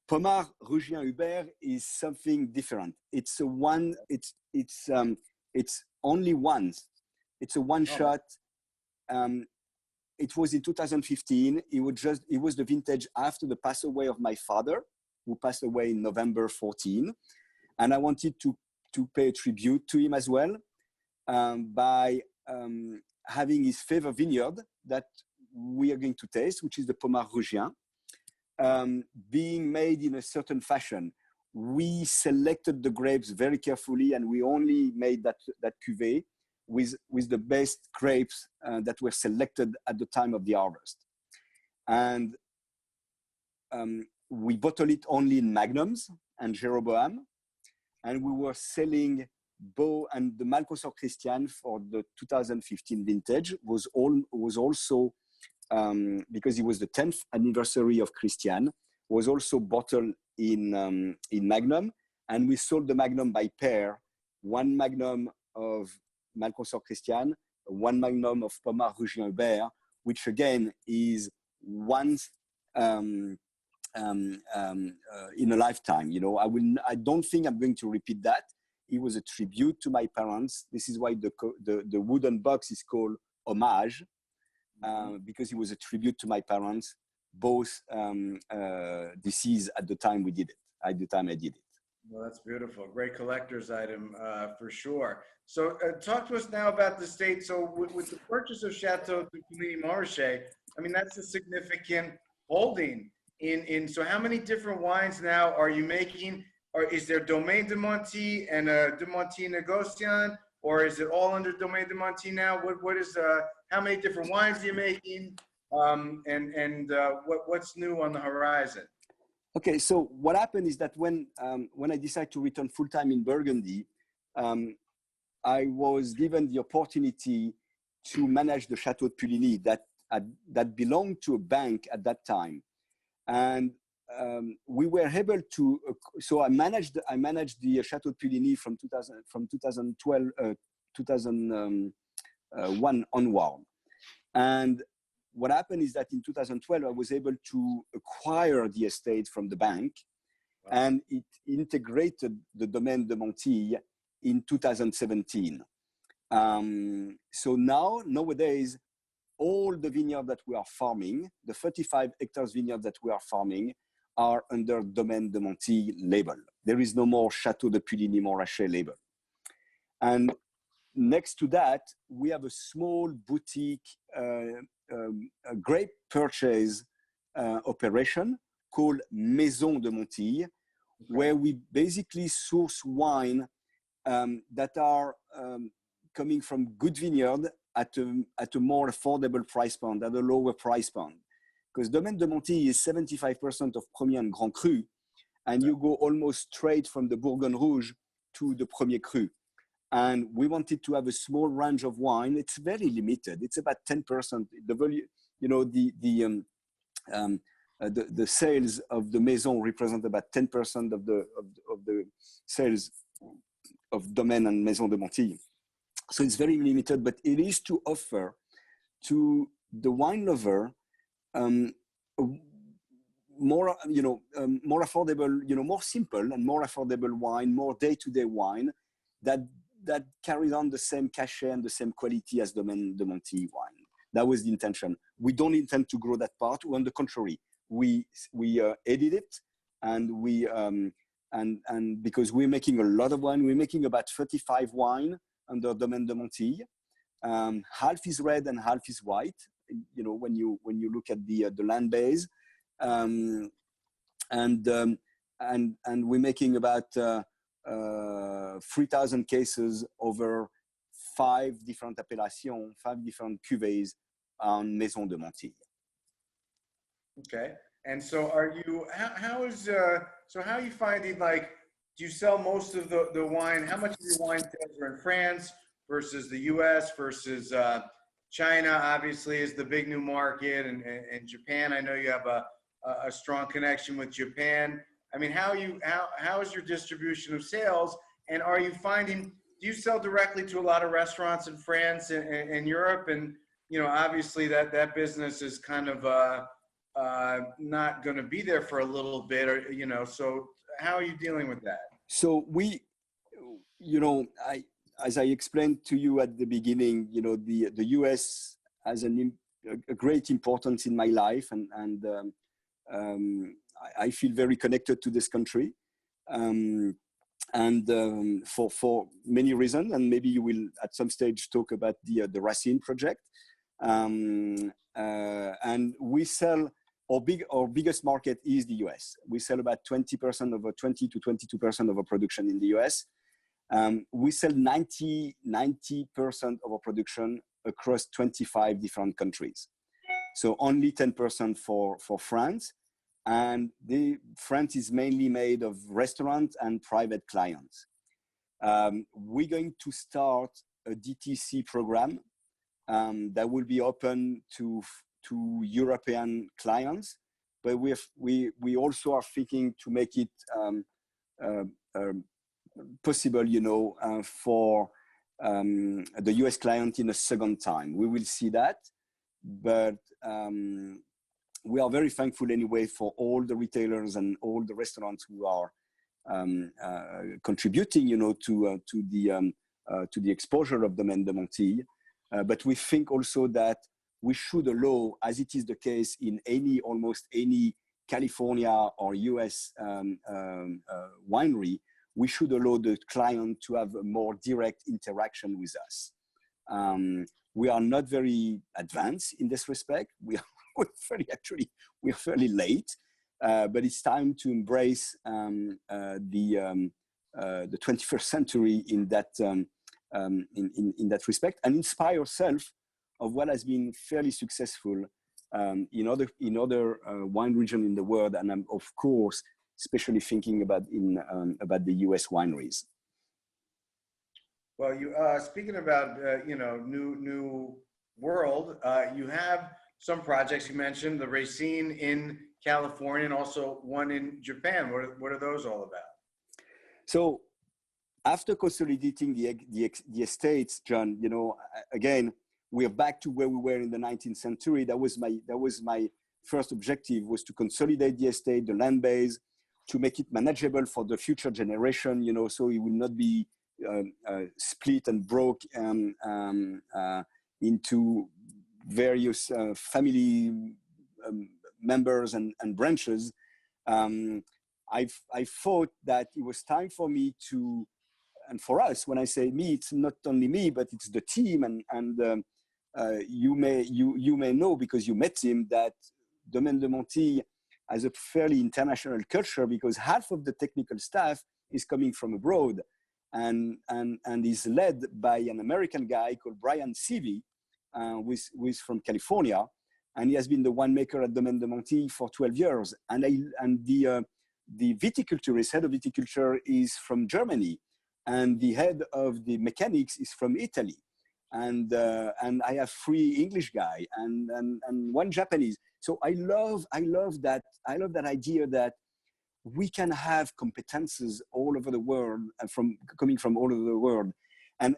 Pomard Rougien Hubert is something different. It's a one. It's only once. It's a one shot. It was in 2015. It was the vintage after the pass away of my father, who passed away in November 14. And I wanted to pay a tribute to him as well by having his favorite vineyard that we are going to taste, which is the Pomard Rougien, being made in a certain fashion. We selected the grapes very carefully, and we only made that cuvée with the best grapes that were selected at the time of the harvest. And we bottled it only in magnums and Jéroboam. And we were selling Beau and the Malconsorts Christiane for the 2015 vintage was also, because it was the 10th anniversary of Christiane, was also bottled in Magnum. And we sold the Magnum by pair, one Magnum of Malconsorts Christiane, one Magnum of Pomard Rougien Hubert, which again is once in a lifetime. You know, I don't think I'm going to repeat that. It was a tribute to my parents. This is why the wooden box is called Hommage, because it was a tribute to my parents, both deceased at the time we did it, at the time I did it. Well, that's beautiful. Great collector's item for sure. So talk to us now about the state. So with the purchase of Chateau de Montille, I mean, that's a significant holding in. So how many different wines now are you making? Or is there Domaine de Montille and De Montille Negociant? or is it all under Domaine de Montille now? What is how many different wines are you making, and what's new on the horizon? Okay, so what happened is that when I decided to return full time in Burgundy, I was given the opportunity to manage the Chateau de Puligny that belonged to a bank at that time, and we were able to. So I managed the Chateau de Puligny from 2001 onward, and what happened is that in 2012 I was able to acquire the estate from the bank, and it integrated the Domaine de Montille in 2017. So nowadays, all the vineyards that we are farming, the 35 hectares vineyards that we are farming, are under Domaine de Montille label. There is no more Chateau de Puligny Montrachet label. And next to that, we have a small boutique a grape purchase operation called Maison de Montille, where we basically source wine that are coming from good vineyard at a more affordable price point, at a lower price point. Because Domaine de Montille is 75% of Premier and Grand Cru, and you go almost straight from the Bourgogne Rouge to the Premier Cru. And we wanted to have a small range of wine. It's very limited. It's about 10%. The volume, you know, the sales of the Maison represent about 10% of the sales of Domaine and Maison de Montille. So it's very limited, but it is to offer to the wine lover more, more affordable, more simple and more affordable wine, more day-to-day wine that carries on the same cachet and the same quality as Domaine de Montille wine. That was the intention. We don't intend to grow that part. On the contrary, we edit it, and we and because we're making a lot of wine, we're making about 35 wine under Domaine de Montille. Half is red and half is white. You know, when you look at the land base, and we're making about 3,000 cases over 5 different appellations, 5 different cuvées on Maison de Montille. Okay. And so are you, how are you finding, like, do you sell most of the wine? How much of your wine sales are in France versus the US versus China, obviously, is the big new market, and Japan? I know you have a strong connection with Japan. I mean, how is your distribution of sales? And are you finding, do you sell directly to a lot of restaurants in France and Europe? And, obviously that business is kind of not going to be there for a little bit, or, so how are you dealing with that? So we, as I explained to you at the beginning, the US has a great importance in my life, and I feel very connected to this country, for many reasons, and maybe you will at some stage talk about the Racine project. And we sell, our biggest market is the US. We sell about 20% of 20 to 22% of our production in the US. We sell 90% of our production across 25 different countries. So only 10% for France. And France is mainly made of restaurants and private clients. We're going to start a DTC program that will be open to European clients, but we also are thinking to make it possible, for the US client in a second time. We will see that, but we are very thankful anyway for all the retailers and all the restaurants who are contributing, to the exposure of Domaine de Montille. But we think also that we should allow, as it is the case in almost any California or US winery, we should allow the client to have a more direct interaction with us. We are not very advanced in this respect. We're fairly late, but it's time to embrace the 21st century in in that respect, and inspire yourself of what has been fairly successful in other wine region in the world, and I'm of course especially thinking about the U.S. wineries. Well, you speaking about new world, you have some projects. You mentioned the Racine in California and also one in Japan. What are those all about? So, after consolidating the estates, John, again, we are back to where we were in the 19th century. That was my first objective, was to consolidate the estate, the land base, to make it manageable for the future generation, so it will not be split and broke into various family members and branches. I thought that it was time for me to, and for us, when I say me, it's not only me, but it's the team, and you may know, because you met him, that Domaine de Montille has a fairly international culture, because half of the technical staff is coming from abroad, and is led by an American guy called Brian Seavey, who is from California, and he has been the winemaker at Domaine de Montille for 12 years. And the viticulturist, head of viticulture, is from Germany, and the head of the mechanics is from Italy, and I have 3 English guys and 1 Japanese. So I love that idea that we can have competences all over the world, and coming from all over the world, and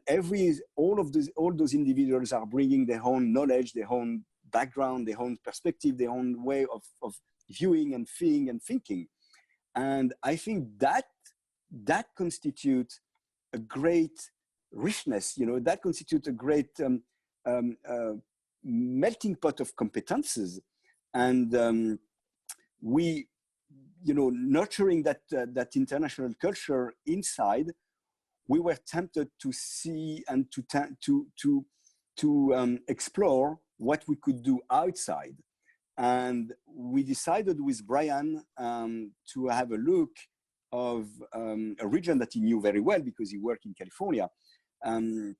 all those individuals are bringing their own knowledge, their own background, their own perspective, their own way of viewing and feeling and thinking. And I think that constitutes a great richness, that constitutes a great melting pot of competences. And we, nurturing that international culture inside, we were tempted to see and to explore what we could do outside. And we decided with Brian to have a look of a region that he knew very well, because he worked in California, and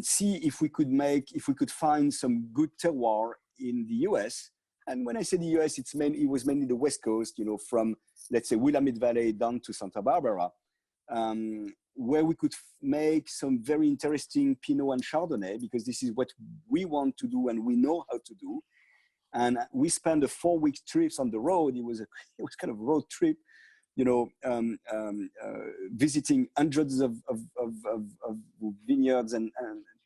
see if we could find some good terroir in the US. And when I say the US, it was mainly the West Coast, from, let's say, Willamette Valley down to Santa Barbara, where we could make some very interesting Pinot and Chardonnay, because this is what we want to do and we know how to do. And we spent a 4-week trip on the road. It was kind of a road trip, visiting hundreds of vineyards and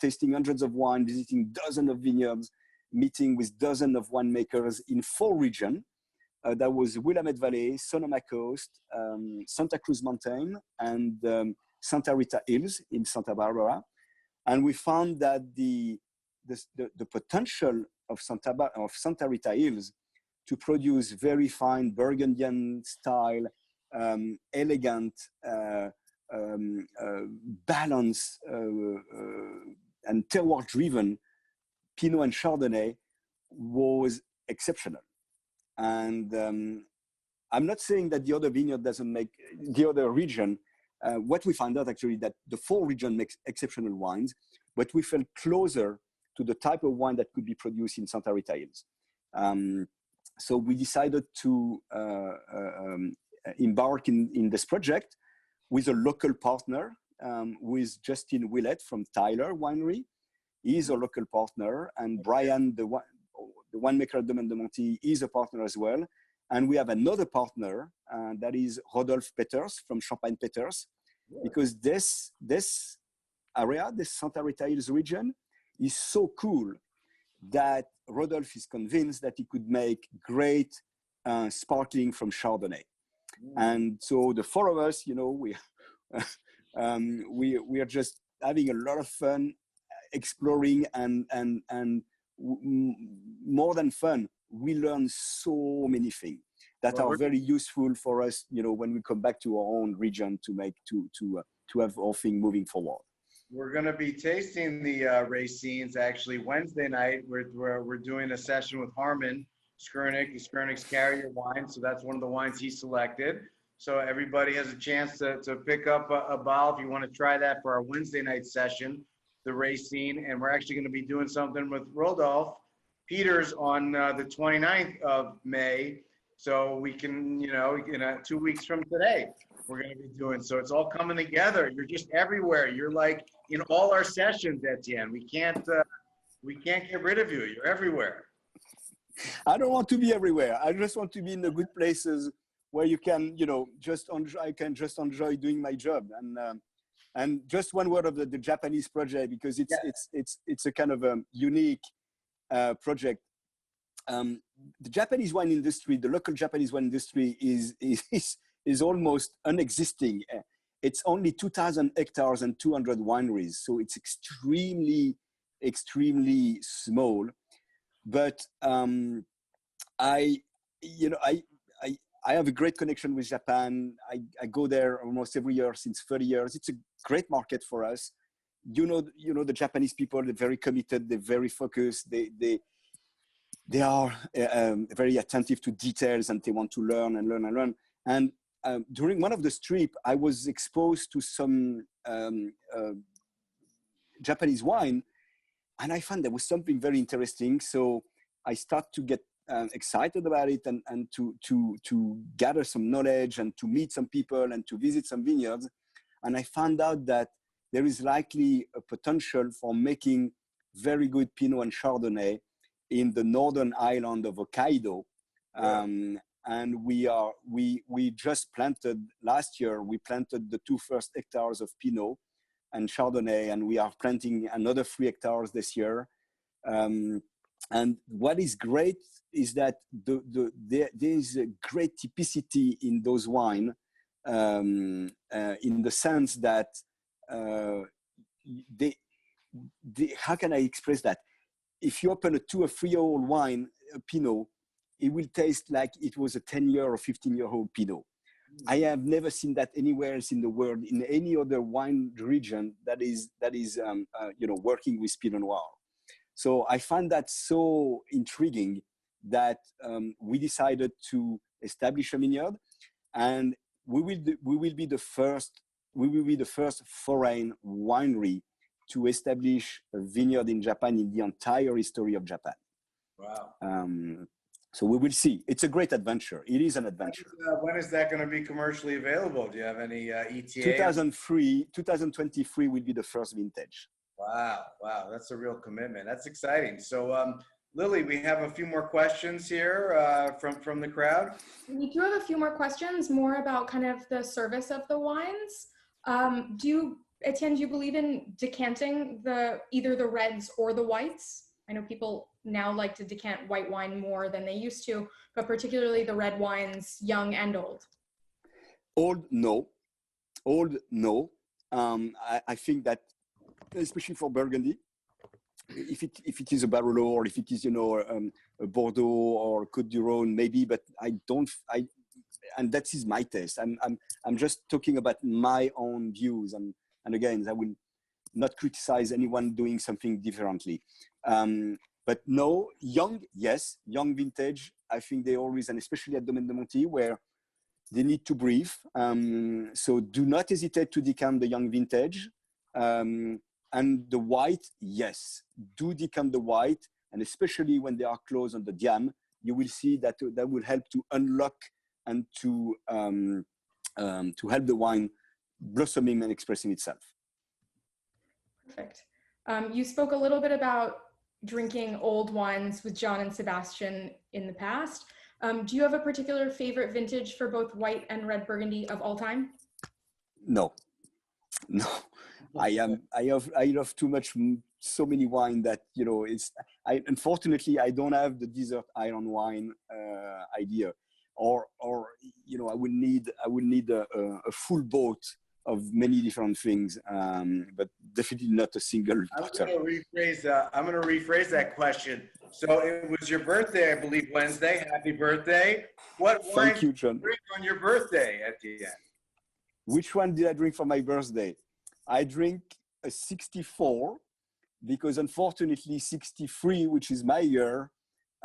tasting hundreds of wine, visiting dozens of vineyards, meeting with dozens of winemakers in 4 regions. That was Willamette Valley, Sonoma Coast, Santa Cruz Mountain, and Santa Rita Hills in Santa Barbara. And we found that the potential of Santa Rita Hills to produce very fine Burgundian style, elegant, balanced, and terroir-driven Pinot and Chardonnay was exceptional. And I'm not saying that the other vineyard doesn't make the other region. What we found out actually that the 4 region makes exceptional wines, but we felt closer to the type of wine that could be produced in Santa Rita Hills. So we decided to embark in this project with a local partner, with Justin Willett from Tyler Winery. He's a local partner, and Brian, the winemaker at Domaine de Montille, is a partner as well. And we have another partner, that is Rodolphe Peters from Champagne Peters, because this area, this Santa Rita Hills region, is so cool that Rodolphe is convinced that he could make great sparkling from Chardonnay. And so the 4 of us, we are just having a lot of fun exploring, and more than fun, we learn so many things that are very useful for us, when we come back to our own region to have our thing moving forward. We're going to be tasting the Racines actually Wednesday night. We're doing a session with Harmon Skurnik, Skurnik's Carrier Wine. So that's one of the wines he selected. So everybody has a chance to pick up a bottle if you want to try that for our Wednesday night session, the Racine. And we're actually going to be doing something with Rodolphe Peters on the 29th of May. So we can, you know, in 2 weeks from today, we're going to be doing. So it's all coming together. You're just everywhere. You're like in all our sessions, Etienne. We can't get rid of you. You're everywhere. I don't want to be everywhere. I just want to be in the good places where you can, you know, I can just enjoy doing my job. And just one word of the Japanese project, because it's a kind of a unique project. The Japanese wine industry, the local Japanese wine industry is almost unexisting. It's only 2,000 hectares and 200 wineries. So it's extremely, extremely small. But I have a great connection with Japan. I go there almost every year since 30 years. It's a great market for us. You know the Japanese people, they're very committed, they're very focused. They are very attentive to details, and they want to learn and learn and learn. And during one of the trips, I was exposed to some Japanese wine, and I found there was something very interesting. So I started to get excited about it and to gather some knowledge and to meet some people and to visit some vineyards. And I found out that there is likely a potential for making very good Pinot and Chardonnay in the northern island of Hokkaido. And we just planted, last year, we planted the 2 first hectares of Pinot and Chardonnay, and we are planting another 3 hectares this year. And what is great is that there is a great typicity in those wine, in the sense that how can I express that? If you open a 2 or 3-year-old wine, a Pinot, it will taste like it was a 10-year or 15-year-old Pinot. I have never seen that anywhere else in the world, in any other wine region that is working with Pinot Noir. So I find that so intriguing that we decided to establish a vineyard, and we will be the first foreign winery to establish a vineyard in Japan in the entire history of Japan. Wow. So we will see. It's a great adventure. It is an adventure. When is that going to be commercially available? Do you have any ETA? 2023 will be the first vintage. Wow. That's a real commitment. That's exciting. So, Lily, we have a few more questions here from the crowd. We do have a few more questions, more about kind of the service of the wines. Etienne, do you believe in decanting either the reds or the whites? I know people now like to decant white wine more than they used to, but particularly the red wines, young and old. Old, no. I think that, especially for Burgundy, if it is a Barolo or if it is a Bordeaux or Côte du Rhône, maybe, but and that is my taste. I'm just talking about my own views, and again, I will not criticize anyone doing something differently. But no, young, yes, young vintage. I think they always, and especially at Domaine de Montille, where they need to breathe. So do not hesitate to decant the young vintage. And the white, yes, do decant the white, and especially when they are close on the diam, you will see that that will help to unlock and to help the wine blossoming and expressing itself. Perfect. You spoke a little bit about drinking old wines with John and Sebastian in the past. Do you have a particular favorite vintage for both white and red Burgundy of all time? No. I love too much, so many wine that, unfortunately, I don't have the desert island wine idea, or I will need a full boat of many different things, but definitely not a single bottle. I'm going to rephrase that question. So it was your birthday, I believe, Wednesday. Happy birthday. What wine Thank you, John. did you drink on your birthday at the end? Which one did I drink for my birthday? I drink a 64, because unfortunately 63, which is my year,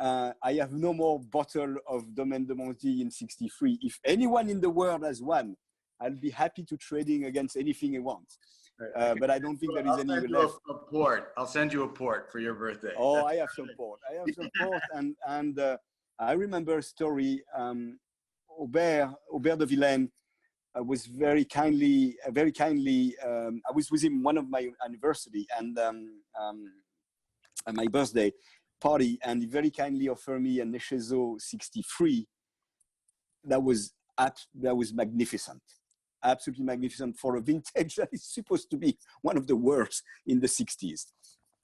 I have no more bottle of Domaine de Montille in 63. If anyone in the world has one, I'll be happy to trading against anything he wants. But I don't think there is any left. A port. I'll send you a port for your birthday. Oh, I have some port. And I remember a story. Hubert de Villaine was very kindly. I was with him one of my anniversary and my birthday party, and he very kindly offered me a Nechezo 63. That was magnificent. Absolutely magnificent for a vintage that is supposed to be one of the worst in the 60s.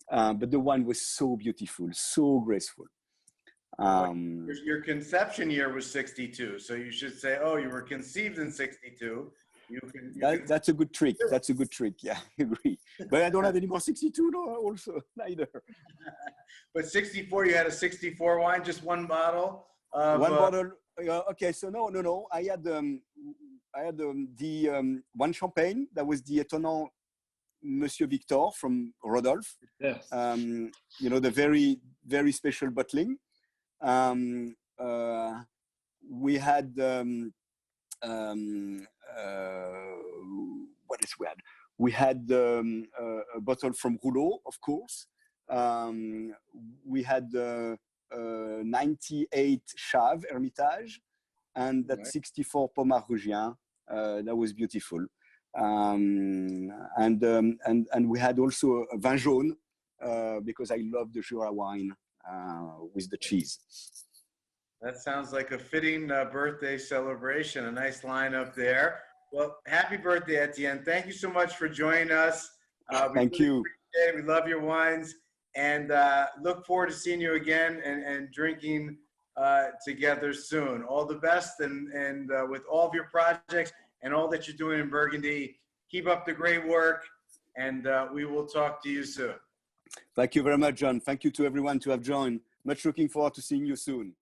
But the wine was so beautiful, so graceful. Your conception year was 62, so you should say, oh, you were conceived in 62. That's a good trick. That's a good trick. Yeah, I agree. But I don't have any more 62 also, neither. But 64, you had a 64 wine, just one bottle? One bottle. Okay, so no. I had one champagne that was the Étonnant Monsieur Victor from Rodolphe. Yes. The very, very special bottling. We had what else we had? We had a bottle from Rouleau, of course. We had 98 Chave Hermitage, and that 64 Pommard Rougien. That was beautiful. And we had also a vin jaune because I love the Jura wine with the cheese. That sounds like a fitting birthday celebration. A nice lineup there. Well, happy birthday, Etienne. Thank you so much for joining us. Thank you. We love your wines, and look forward to seeing you again and drinking together soon. All the best, and with all of your projects and all that you're doing in Burgundy. Keep up the great work, and we will talk to you soon. Thank you very much, John. Thank you to everyone to have joined. Much looking forward to seeing you soon.